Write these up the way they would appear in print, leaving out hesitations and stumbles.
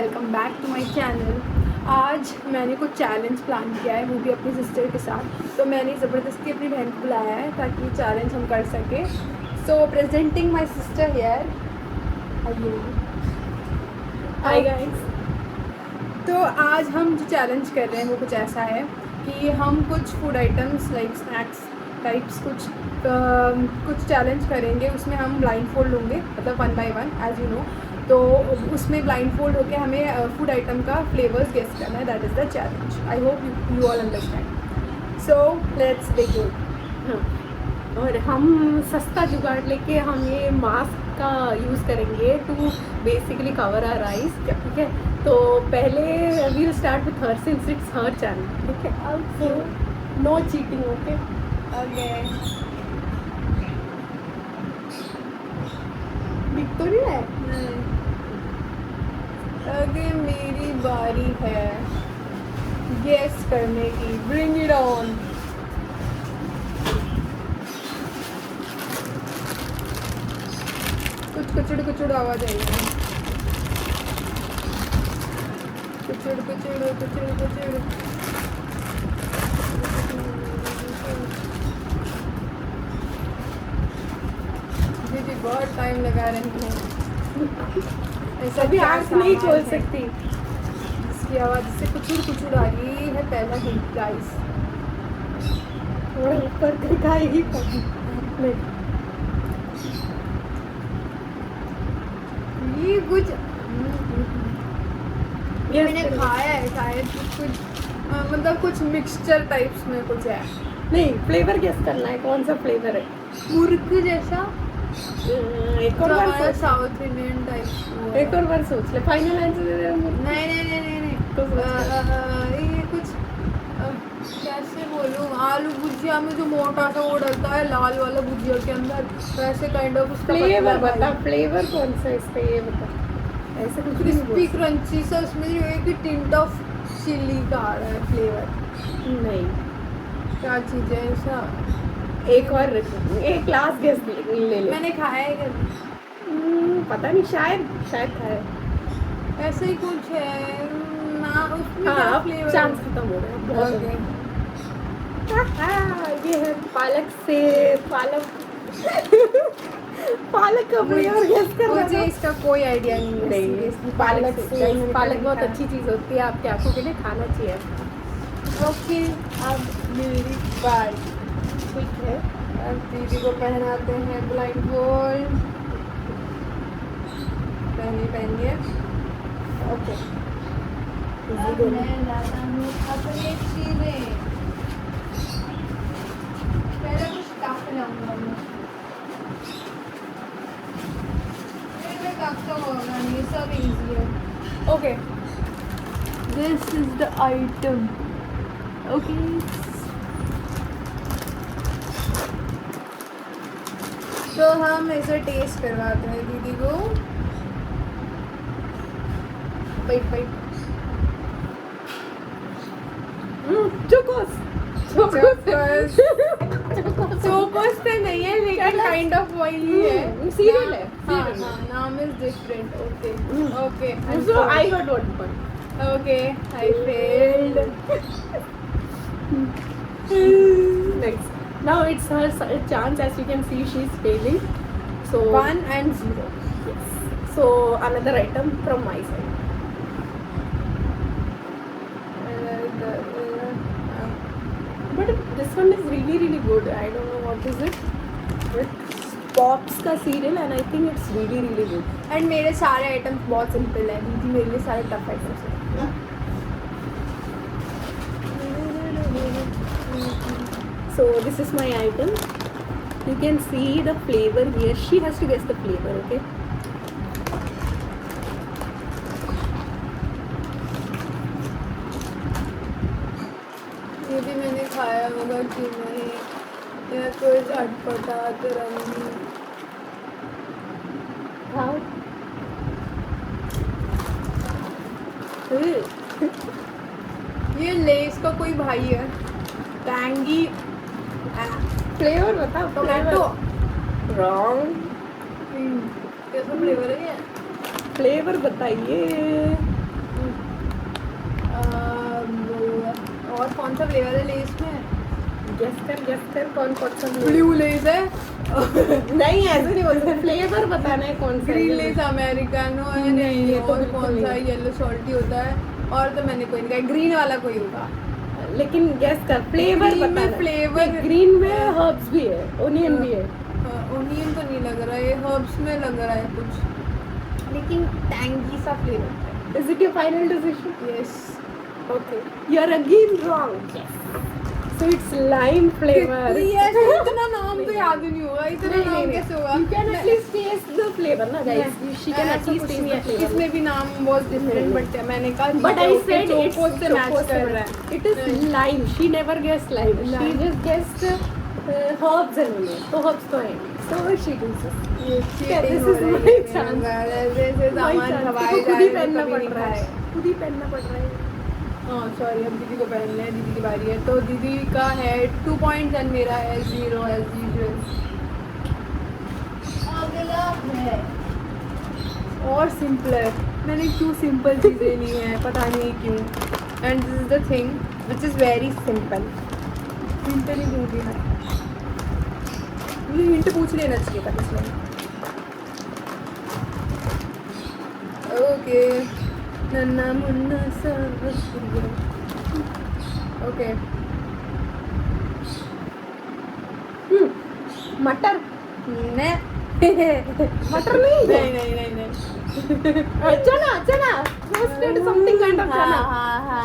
Welcome back to my channel. आज मैंने कुछ चैलेंज प्लान किया है, वो भी अपनी सिस्टर के साथ। तो मैंने ज़बरदस्ती अपनी बहन को बुलाया है ताकि ये चैलेंज हम कर सकें। So presenting my sister here. Hi guys. तो आज हम जो चैलेंज कर रहे हैं वो कुछ ऐसा है कि हम कुछ food items like snacks types कुछ चैलेंज करेंगे। उसमें हम ब्लाइंड फोल्ड होंगे, मतलब 1 बाय 1 एज यू नो। तो उसमें ब्लाइंड फोल्ड होकर हमें फूड आइटम का फ्लेवर्स गेस करना है। That is the challenge. I hope you all understand. So let's begin. और हम सस्ता जुगाड़ लेके हम ये मास्क का यूज़ करेंगे to basically cover our eyes. ठीक है, तो पहले we will start with her since it's her channel. ठीक है, so no cheating. Okay okay, दिख तो नहीं है। ओके, मेरी बारी है गेस करने की। Bring it on. कुछ कुचड़ कुचड़ आवाज आई है। कुचड़ कुचड़ कुचड़ कुचड़। दीदी बहुत टाइम लगा रही है। ऐसा अभी क्या आँख नहीं सामान खोल है सकती। जिसकी आवाज़ से कुचड़ कुचड़ आ रही है? पहला हिंट गाइस। थोड़ा ऊपर करके आएगी नहीं। ये कुछ ये Yes, मैंने करिए। खाया है शायद। कुछ मतलब कुछ मिक्सचर टाइप्स में कुछ है। नहीं, फ्लेवर गेस करना है, कौन सा फ्लेवर है। मुर्ग जैसा, एक और जो बार हमारा सोच। South Indian type. एक और बार सोच ले। फाइनल आंसर दे दे। नहीं नहीं नहीं नहीं नहीं। तो सोच ये कुछ कैसे बोलूँ, आलू भुजिया में जो मोटा सा वो डलता है लाल वाला भुजिया के अंदर, वैसे काइंड ऑफ उसका फ्लेवर पतला बता, भाई। फ्लेवर कौन सा है इसका, ये बता। ऐसे कुछ भी नहीं क्रिस्पी बोल क्रंची सा, उसमें जो एक ही टिंट ऑफ चिली का आ रहा है फ्लेवर। सकते। नहीं, क्या चीज़ है ऐसा? एक और एक क्लास गेस ले ले। मैंने खाया है कभी? पता नहीं, शायद शायद खाए। ऐसे ही कुछ है ना, उसमें हाँ, क्या अब फ्लेवर चांस खत्म हो गया बहुत। ओके। ये है पालक से पालक पालक का फ्लेवर गेस कर रहा मुझे था। इसका कोई आइडिया नहीं है नहीं, seriously। पालक से मैंने पालक कभी बहुत खाया। अच्छी चीज़ होती है, आपकी आंखों के लिए खाना चाहिए। ओके, अब मेरी बारी। ठीक है, अब दीदी को पहनाते हैं ब्लाइंड फोल्ड। पहनिए। ओके। अब मैं लाता हूँ अपनी चीज़ें। पहले कुछ टफ लाऊंगा मैं। फिर टफ तो होगा नहीं, सब इजी है। Okay, this is the item. Okay, तो हम इसे टेस्ट करवाते हैं दीदी को। Wait Chocos Chocos. चोकोस तो नहीं है, लेकिन काइंड ऑफ वही है। सीरियल है, हाँ सीरियल हाँ, नाम is different. Okay okay so I got 1 point. Okay, I failed. Next. Now it's her chance. As you can see, she's failing. So 1 and 0. yes. So another item from my side. But this one is really good. I don't know what is it. But Pops का serial and I think it's really good. And मेरे सारे items बहुत simple है दीदी, मेरे लिए सारे tough items हैं। So this is my item. You can see the flavor here. She has to guess the flavor. Okay. ये भी मैंने खाया होगा कि नहीं, या कुछ अटपटा तिरंगी। How? ये लेस का कोई भाई है, टैंगी फ्लेवर बताओ। टोमेटो। रॉन्ग। कैसा फ्लेवर है ये? फ्लेवर बताइए। और कौन सा फ्लेवर है लेस में? गेस कर कौन सा ब्लू लेस है, नहीं ऐसे नहीं बोलते, फ्लेवर बताना है कौन सा। ग्रीन लेस अमेरिकानो है, नहीं, ये तो और बिल्कुल कौन सा नहीं। येलो सॉल्टी होता है, और तो मैंने कोई नहीं कहा, ग्रीन वाला कोई होगा। लेकिन गेस कर, फ्लेवर Green में बताना। flavor- नहीं, ग्रीन में हर्ब्स भी है, ओनियन भी है, ओनियन तो नहीं लग रहा है, हर्ब्स में लग रहा है कुछ, लेकिन टैंगी सा फ्लेवर है। Is it your final decision? Yes. Okay, you are again wrong, so it's lime flavour. इतना नाम तो याद ही नहीं होगा, इतना नाम कैसे होगा? You can at least taste the flavor ना guys, she can at ऐसा least कुछ taste नहीं the है, flavor। इसमें भी नाम बहुत डिफरेंट, नहीं, बट मैंने कहा But I said it's choco से मैच कर रहा है। It is lime. She never guessed lime. She Lime. just guessed herbs and onion. तो herbs तो है। So she loses. Yeah, this is my chance. ऐसे My सामान chance. खवाए खुद जा ही रहे हैं, पहनना कभी पड़ नहीं रहा खाए। है। खुद ही पहनना पड़ रहा है। हाँ सॉरी, अब दीदी को पहन लें, दीदी की बारी है। तो दीदी का है 2 पॉइंट्स एंड मेरा है 0 एज यूजुअल। अगला है और सिंपलर, मैंने क्यों सिंपल चीज़ें ली हैं पता नहीं क्यों। And this is the thing which is very simple. Hint नहीं दूँगी मैं, मुझे हिंट पूछ लेना चाहिए था पिछले। ओके, नन्ना मुन्ना सा ओके। मटर। ने मटर नहीं है। नहीं चना चना। Roasted something kind of चना। हाँ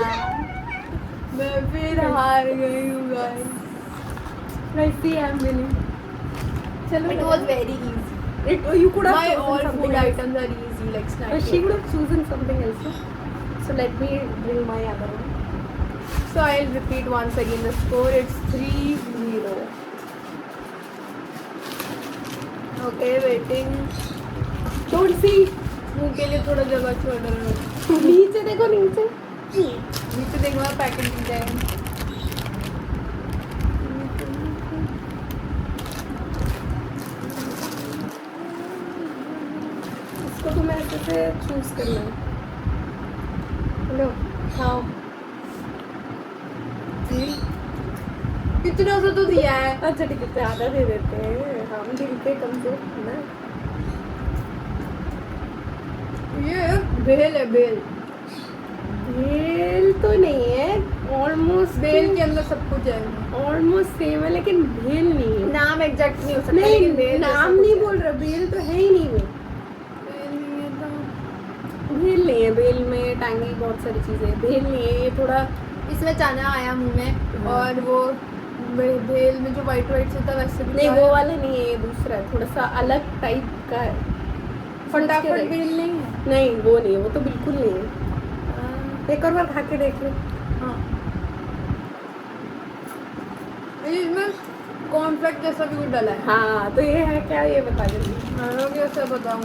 मैं फिर हार गई हूँ guys. I see I'm winning. चलो। It was very easy. You could have My chosen all something food else. items are easy like But snack. she could have chosen something else. So let me bring my other one. So I'll repeat once again the score. It's 3-0. Okay, waiting. Don't see. मुंह के लिए थोड़ा जगह छोड़ रहा हूँ। नीचे देखो नीचे। नीचे देखना पैकेट मिल जाएगा। इसको तो मैं ऐसे से चूज करना है। हेलो खाओ। इतना सा तो दिया है। अच्छा ठीक है, ज़्यादा दे देते हैं हम, दिल के कमजोर है ना। ये बेल है, बेल। भेल तो नहीं है, ऑलमोस्ट बेल के अंदर सब कुछ है। ऑलमोस्ट सेम है, लेकिन भेल नहीं है। नाम एग्जैक्ट नहीं हो सकता, लेकिन नहीं, बेल जैसा नाम कुछ नहीं है। बोल रहा, बेल तो है ही नहीं वो। बेल नहीं है तो भेल नहीं है, भेल में टांगी बहुत सारी चीज़ें हैं, भेल नहीं है, ये थोड़ा इसमें चना आया मुंह में, हाँ। और वो बेल में जो वाइट वाइट से था वैसे भी नहीं, था। वो वाला नहीं है, ये दूसरा है, थोड़ा सा अलग टाइप का है। फटाफट सोच के बेल नहीं है। देख। नहीं वो नहीं है, वो तो बिल्कुल नहीं है। एक और बार खा के देख लो। हाँ, इसमें कॉर्नफ्लेक्स जैसा भी कुछ डाला है। हाँ तो ये है क्या, ये बता जल्दी। मैं कैसे बताऊँ?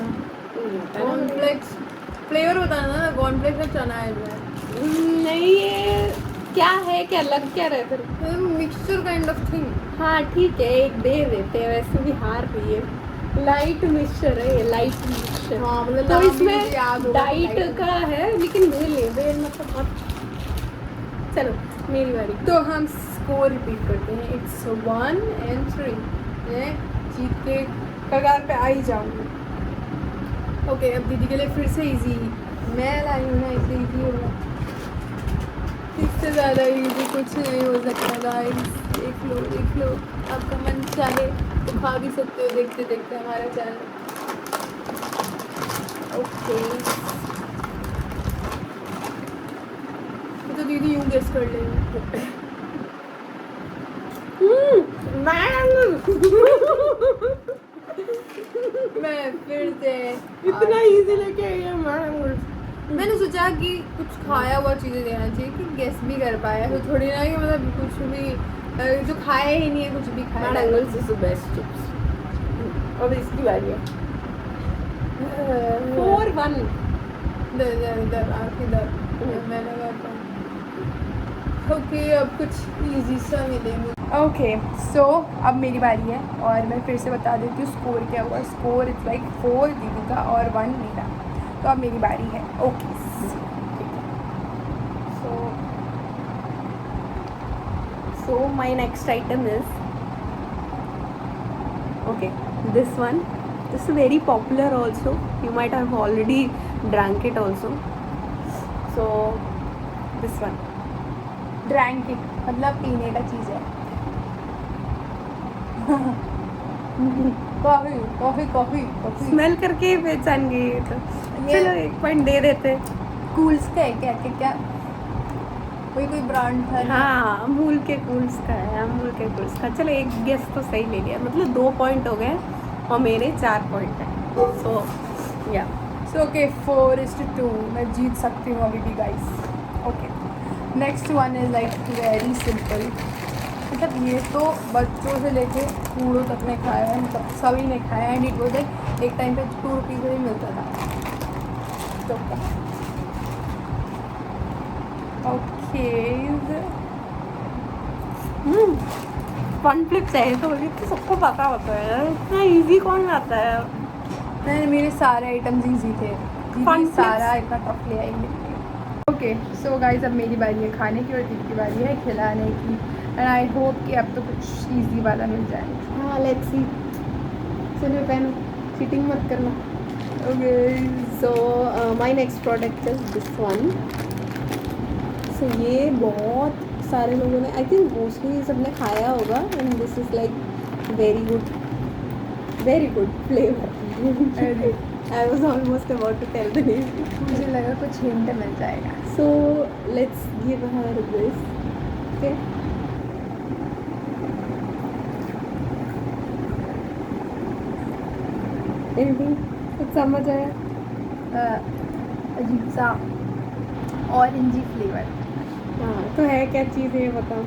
कॉर्नफ्लेक्स फ्लेवर बताना ना, कॉर्नफ्लेक्स में चना है इसमें। नहीं, ये क्या है, क्या लग क्या रहा है फिर? Mixture kind of thing. हाँ ठीक है, एक दे देते हैं, वैसे भी हार रही है। लाइट मिक्सचर है ये, लाइट मिक्सचर। हाँ, मतलब तो नाम भी इसमें मुझे याद होगा, डाइट light का है, लेकिन भेल नहीं, भेल मतलब बहुत। चलो मेरी बारी। तो हम स्कोर रिपीट करते हैं। It's 1 and 3। मैं जीत के कगार पे आ ही जाऊंगी। ओके, अब दीदी के लिए फिर से इजी। मैं लाई हूँ ना, इससे इजी होगा। इससे ज़्यादा इजी कुछ नहीं हो सकता गाइस। देख लो, आपका मन चाहे तो खा भी सकते हो देखते देखते हमारा चैनल। ओके, तो दीदी यूँ गेस कर लेंगे। मैं फिर से इतना इजी लेके आई है मैंगो। मैंने सोचा कि कुछ खाया हुआ चीज़ें देना चाहिए कि गेस भी कर पाया, तो थोड़ी ना कि मतलब कुछ भी जो खाया ही नहीं है कुछ भी खाया। Mangoes is the best chips. अब इसकी बारी है। 4-1। इधर इधर मैं लगाता हूँ। ओके, अब कुछ इजी सा मिलेंगे। ओके, सो अब मेरी बारी है और मैं फिर से बता देती हूँ स्कोर क्या हुआ। स्कोर इट्स लाइक 4 दीदी का और 1 मेरा। तो अब मेरी बारी है। Okay, so So my next item is okay. This one. This is very popular also. You might have already drank it also. So this one. Drank it मतलब पीने का चीज़ है। Coffee coffee coffee coffee smell करके ही पहचान गई तो ये- चलो 1 पॉइंट दे देते। कूल्स का है क्या क्या क्या कोई ब्रांड था ना? हाँ अमूल के कूल्स का है, अमूल के कूल्स का। चलो एक गेस तो सही ले लिया, मतलब 2 पॉइंट हो गए और मेरे 4 पॉइंट हैं। सो या सो ओके 4:2 मैं जीत सकती हूँ अभी भी guys. Okay next one is like very simple. मतलब ये तो बच्चों से लेके बूढ़ों तक ने खाया है, मतलब सभी ने खाया है। एंड इट वॉज लाइक एक टाइम पे 2 रुपीज़ में ही मिलता था। तो ओके फन फ्लिप चाहिए तो ये तो सबको पता होता है, इतना इजी कौन लाता है। नहीं मेरे सारे आइटम्स इजी थे। Fun दीदी flips. सारा इतना टफ ले आई मेरे लिए। ओके सो गाइस अब मेरी बारी है खाने की और दीदी की बारी है खिलाने की। एंड आई होप कि अब तो कुछ इजी वाला मिल जाए। हाँ लेट्स सी। चलो पहनो, चीटिंग मत करना। Okay so my next product is this one. So ये बहुत सारे लोगों ने आई थिंक मोस्टली सबने खाया होगा and this is like very good flavour. अरे I was almost about to tell the name. मुझे लगा कुछ हिंट मिल जाएगा। So let's give her this. Okay anything कुछ समझ आया? अजीब सा ऑरेंजी फ्लेवर। हाँ तो है क्या चीज़ है ये बताओ।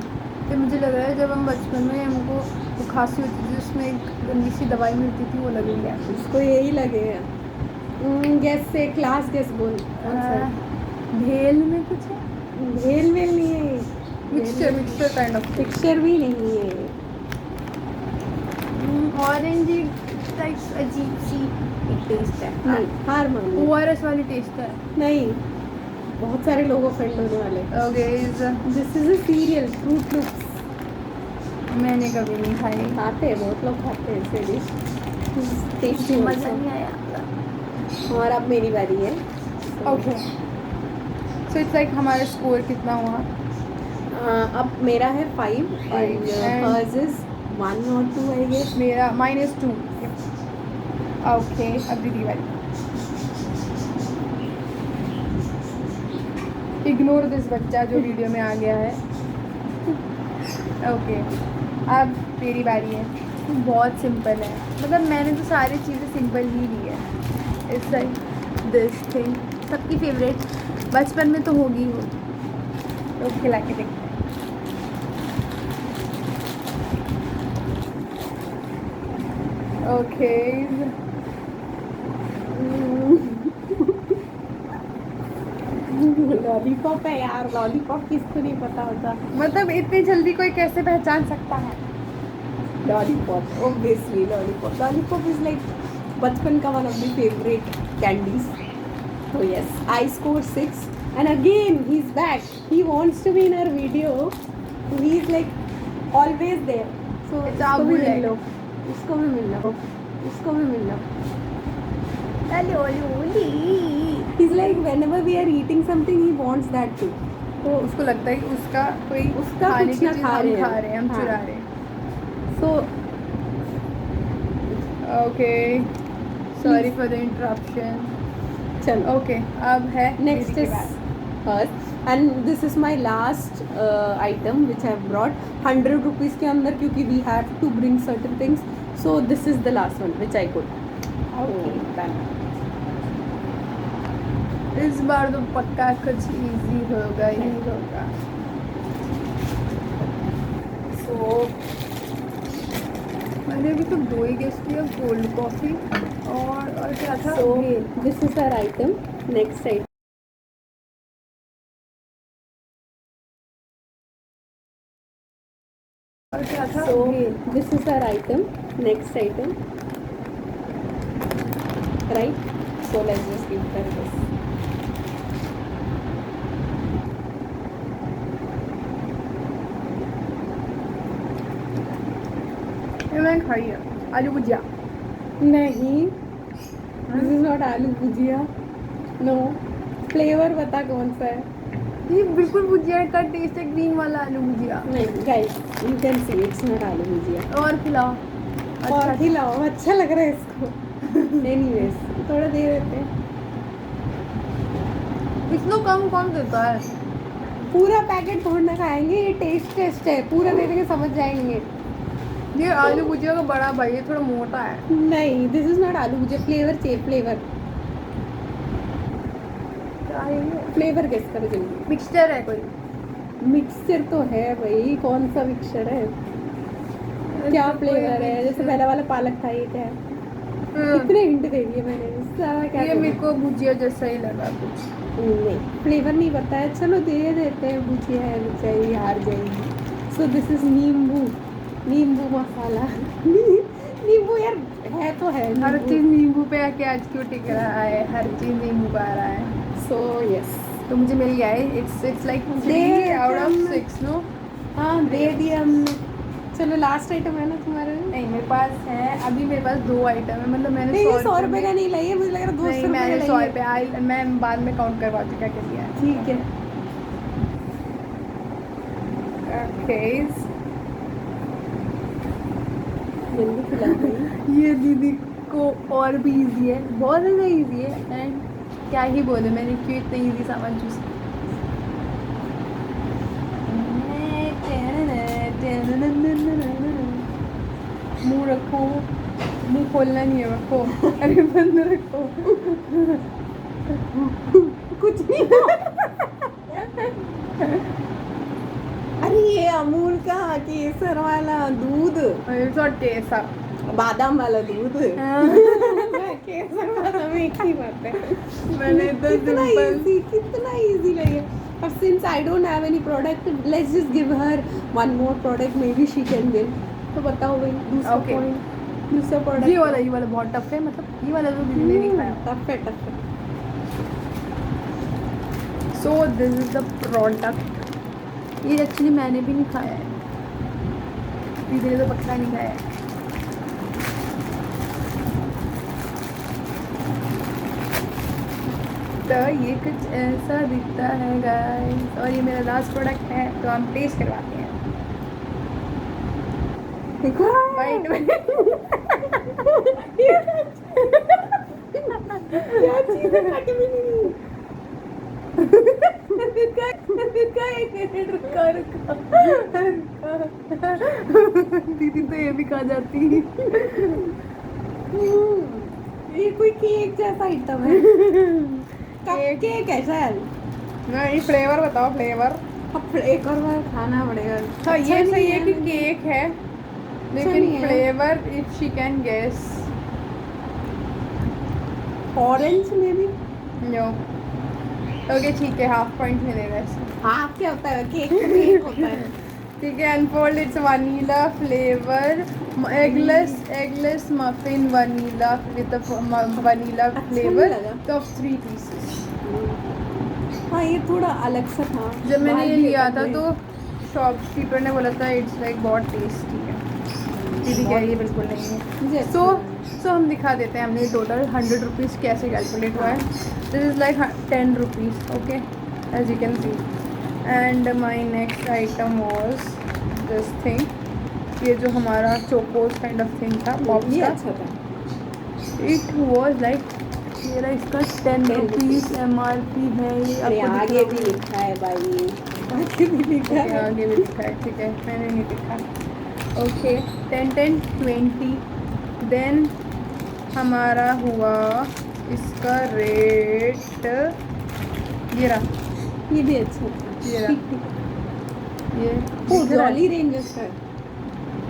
तो मुझे लग रहा है जब हम बचपन में हमको वो खांसी होती थी उसमें एक गंदी सी दवाई मिलती थी वो लगेगी आपको। इसको यही लगेगा। गैस से क्लास गैस बोल कौन सा है? भेल में कुछ है भेल वेल नहीं है, मिक्सचर काइंड ऑफ मिक्सचर भी नहीं है। ऑरेंजी टाइप अजीब सी एक टेस्ट है। नहीं हार मान लो। ORS वाली टेस्ट है। नहीं बहुत सारे लोग ऑफेंड होने वाले। Okay this is a serial fruit loops. मैंने कभी नहीं खाई। खाते हैं बहुत लोग खाते हैं इसे डिश टेस्टी मज़ा नहीं आया। और अब मेरी बारी है। ओके सो इट्स लाइक हमारा स्कोर कितना हुआ? अब मेरा है 5 Five, and and- hers is 1 or 2 I guess. मेरा -2। ओके अब दीदी वाली। इग्नोर दिस बच्चा जो वीडियो में आ गया है। ओके अब मेरी बारी है। बहुत सिंपल है, मतलब मैंने तो सारी चीज़ें सिंपल ही ली है। इट्स लाइक दिस थिंग सबकी फेवरेट बचपन में तो होगी वो। तो खिला के देखते हैं। ओके लॉलीपॉप है यार, लॉलीपॉप किसको नहीं पता होता। मतलब इतनी जल्दी कोई कैसे पहचान सकता है? Lollipop obviously lollipop. Lollipop is like बचपन का one of the favourite candies. तो yes I score 6 and again he is back. He wants to be in our video. He is like always there. So It's इसको our भी bullet. मिल लो, इसको भी मिल लो, इसको भी मिल लो। He's like whenever we are eating something he wants that too. तो उसको लगता है कि उसका कोई उसका खाने कुछ की ना चीज़ खा हम रहे हैं। खा रहे हैं, हम हाँ। चुरा रहे हैं। So okay sorry for the interruption. चलो ओके अब है next दीदी की is बात। hers and this is my last item which I have brought 100 rupees के अंदर क्योंकि we have to bring certain things, so this is the last one which I could. Okay done. इस बार तो पक्का कुछ इजी होगा ही होगा। So मैंने अभी तो 2 ही गेस किया, कोल्ड कॉफ़ी और क्या था? so भेल। this is our item. Next item. और क्या था? So भेल। this is our item. Next item. Right? So let's just give her this. खाई है आलू भुजिया। नहीं, दिस इज नॉट आलू भुजिया। नो, फ्लेवर बता कौन सा है। ये बिल्कुल भुजिया का टेस्ट है, ग्रीन वाला आलू भुजिया। नहीं guys, you can see it's not आलू भुजिया। और खिलाओ। और खिलाओ, अच्छा लग रहा है इसको। एनीवेज थोड़ा दे देते हैं। इसको कम कौन देता है? पूरा पैकेट थोड़ा ना खाएंगे, ये टेस्ट है, पूरा दे देंगे समझ जाएंगे। ये आलू भुजिया का बड़ा भाई है, थोड़ा मोटा है। नहीं, दिस इज नॉट आलू भुजिया। फ्लेवर चाहिए, फ्लेवर। क्या है ये? फ्लेवर गेस करो जल्दी। मिक्सचर है कोई? मिक्सचर तो है भाई, कौन सा मिक्सचर है? क्या फ्लेवर है? जैसे पहला वाला पालक था, ये क्या है? कितने हिंट दे दिए मैंने, सारा क्या ये मेरे को भुजिया जैसा ही लगा कुछ। नहीं, फ्लेवर नहीं बताया। चलो दे देते हैं, भुजिया है, बेचारी हार जाएगी। सो दिस इज नींबू मसाला। नींबू यार है तो है, हर चीज नींबू पे आके आज क्यों टिक रहा है? हर चीज नींबू पे आ रहा है। सो यस, तो मुझे मिल गया है। It's like they 3 out of हम- 6 नो? हाँ दे दिया हमने। चलो लास्ट आइटम है ना तुम्हारे? नहीं, मेरे पास है अभी, मेरे पास 2 आइटम है। मतलब मैंने नहीं, 100 रुपए में- का नहीं लाई है, मुझे लग रहा है 200 नहीं, रुपए मैंने का 100 लाई है। रुपये मैं बाद में काउंट करवाती हूँ क्या क्या लिया है। ठीक है। ओके, जल्दी खिला भाई। ये दीदी को और भी इजी है, बहुत ज़्यादा इजी है। एंड क्या ही बोले, मैंने क्यों इतना इजी सामान चूज किया। मुंह रखो, मुंह खोलना नहीं है, रखो। अरे बंद रखो। कुछ नहीं। अरे ये अमूल का केसर वाला दूध, इट्स नॉट केसर, बादाम वाला दूध। केसर बादाम एक ही बात है। मैंने इतना सिंपल। कितना इजी लगे। अब since I don't have any product, let's just give her one more product, may be she can win. तो बताओ भाई दूसरा Okay. पॉइंट, दूसरा प्रोडक्ट। ये वाला बहुत टफ है, मतलब ये वाला तो दीदी ने नहीं खाया। टफ है, टफ है। So this is the product. ये एक्चुअली मैंने भी नहीं खाया है, दीदी ने तो पक्का नहीं खाया है। तो ये कुछ ऐसा दिखता है गाइस, और ये मेरा लास्ट प्रोडक्ट है, तो हम टेस्ट करवाते हैं। देखो वाइट में क्या चीज़ है, खाके भी नहीं। दीदी तो ये भी खा जाती है। ये कोई केक जैसा आइटम है। केक है शायद। नहीं, फ्लेवर बताओ, फ्लेवर। अब एक और बार खाना पड़ेगा। हाँ, अच्छा ये नहीं सही है कि केक है, लेकिन नहीं है। Flavour if she can guess. Orange में भी नो। ओके ठीक है, हाफ पॉइंट मिलेगा इसको। हाफ क्या होता है, केक केक होता है। ठीक है, unfold it's vanilla flavour, eggless muffin vanilla with vanilla अच्छा फ्लेवर नहीं लगा। Of 3 pieces. हाँ ये थोड़ा अलग सा था। जब मैंने बाहर ये भी लिया होता था है। तो शॉपकीपर ने बोला था इट्स लाइक बहुत टेस्टी है। दीदी कह रही है बिल्कुल नहीं है। मुझे सो अच्छा हम दिखा देते हैं हमने टोटल 100 रुपीज़ कैसे कैलकुलेट हुआ है। This is like 10 rupees, okay, as you can see. And my next item was this thing, ये जो हमारा चोकोस काइंड ऑफ थिंग था, पॉप्स ये का। अच्छा था। इट वॉज लाइक, मेरा इसका 10 रुपीज़ MRP है। ये अरे आपको दिख आगे रहा भी होगा। लिखा है भाई, आगे भी लिखा ओके, है। आगे भी लिखा है, ठीक है, मैंने नहीं लिखा। ओके, 10, 10, 20। देन हमारा हुआ इसका रेट, ये रहा, ये भी अच्छा था। ये रहा, ठीक ठीक। ये ओ दिख रहा है? जॉली रेंजर्स का है।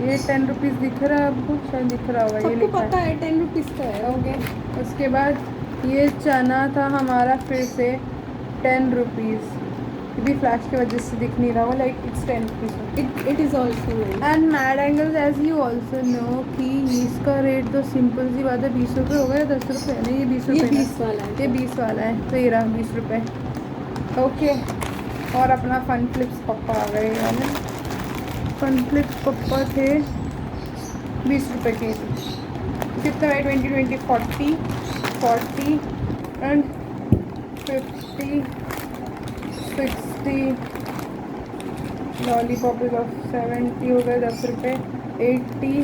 ये 10 रुपीज़ दिख रहा है आपको, शायद दिख रहा होगा, ये सबको लिखा पता है। है 10 रुपीज़ का है। ओके, उसके बाद ये चना था हमारा फिर से 10 रुपीज़। ये भी फ्लैश की वजह से दिख नहीं रहा होगा, like it's 10 rupees. It is also and mad angles as you also know कि इसका रेट तो सिंपल सी बात है, 20 रुपये होगा या 10 रुपये? नहीं, ये 20 ये रुपये 20 वाला है। ये 20 वाला है, तो ये रहा 20 रुपये। ओके, और अपना फन फ्लिप्स पप्पा आ गए। फन फ्लिप्स पप्पा थे 20 रुपये के कितना है 20 20 40 40 एंड 50 60 लॉलीपॉप इज ऑफ 70 हो गए 10 रुपये 80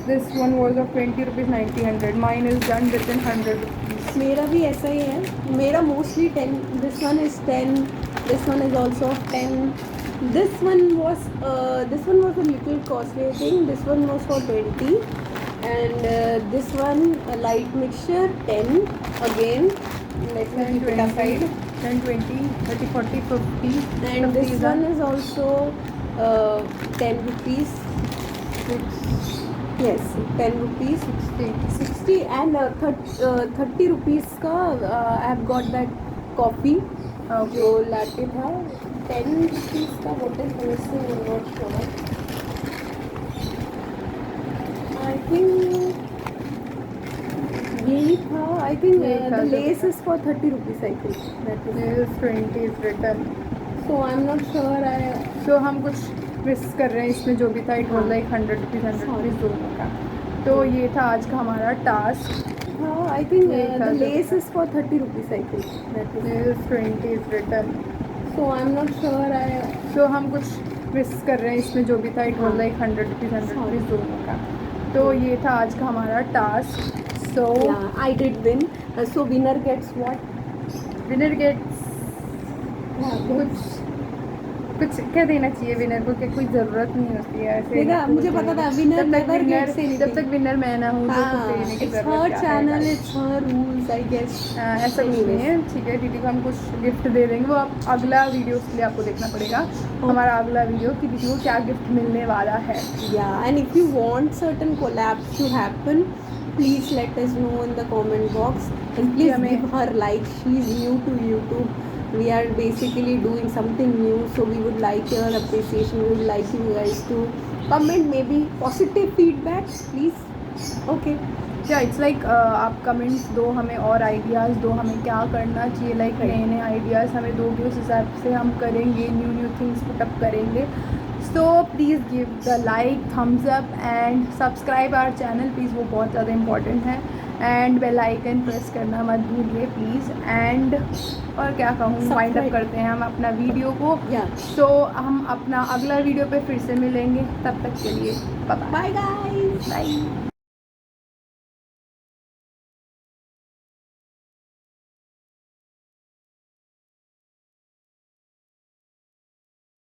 this one was of 20 rupees 90 100 mine is done with in 100 rupees. मेरा भी ऐसा ही है, मेरा mostly 10, this one is 10, this one is also 10, this one was a little costly, I think this one was for 20, and this one a light mixture 10 again, let me keep it aside, 10 20 30 40 50 and this one is also 10 rupees, yes 10 rupees 60 and 30 rupees का I have got that coffee जो latte था 10 rupees का बोतल से not sure, I think यही था, I think the less is for 30 rupees, I think that is 20 is written, so I am not sure. so हम कुछ मिस कर रहे हैं इसमें जो भी था, इट वॉज लाइक 100 रुपीज़ दोनों का। तो ये था आज का हमारा टास्क। हाँ I think the less is for 30 rupees, I think that is 20 is written, so I am not sure. so हम कुछ मिस कर रहे हैं इसमें जो भी था, इट वॉज लाइक 100 रुपीज़ दोनों का। तो ये था आज का हमारा task. So I did win, so winner gets what, winner gets कुछ क्या देना चाहिए विनर को, क्या कोई ज़रूरत नहीं होती है ऐसे। देखा, मुझे पता था winner never gets anything. जब तक विनर मैं ना हूँ तो कुछ देने की इट्स ज़रूरत हर क्या है channel, guys? It's her rules, I guess. ऐसा कुछ नहीं है, ठीक है। दीदी को हम कुछ गिफ्ट दे देंगे, वो आप अगला वीडियो के लिए आपको देखना पड़ेगा हमारा अगला वीडियो कि दीदी को क्या गिफ्ट मिलने वाला है। Yeah, and if you want certain collabs to happen, please let us know in the comment box, and please हमें- give her like. She is new to YouTube. We are basically doing something new, so we would like your appreciation. We would like you guys to comment maybe positive feedback, please. Okay. या it's like आप comments दो हमें और ideas दो, हमें क्या करना चाहिए, लाइक नए नए आइडियाज़ हमें दोगे, उस हिसाब से हम करेंगे, न्यू थिंग्स पुटअप करेंगे। So please give the like, thumbs up and subscribe our channel please, वो बहुत ज़्यादा इंपॉर्टेंट है। एंड बेल आइकन प्रेस करना मत भूलिए प्लीज़। एंड और क्या कहूँ, वाइंड अप करते हैं हम अपना वीडियो को। Yeah. सो हम अपना अगला वीडियो पे फिर से मिलेंगे, तब तक के लिए बाय Bye guys. बाय।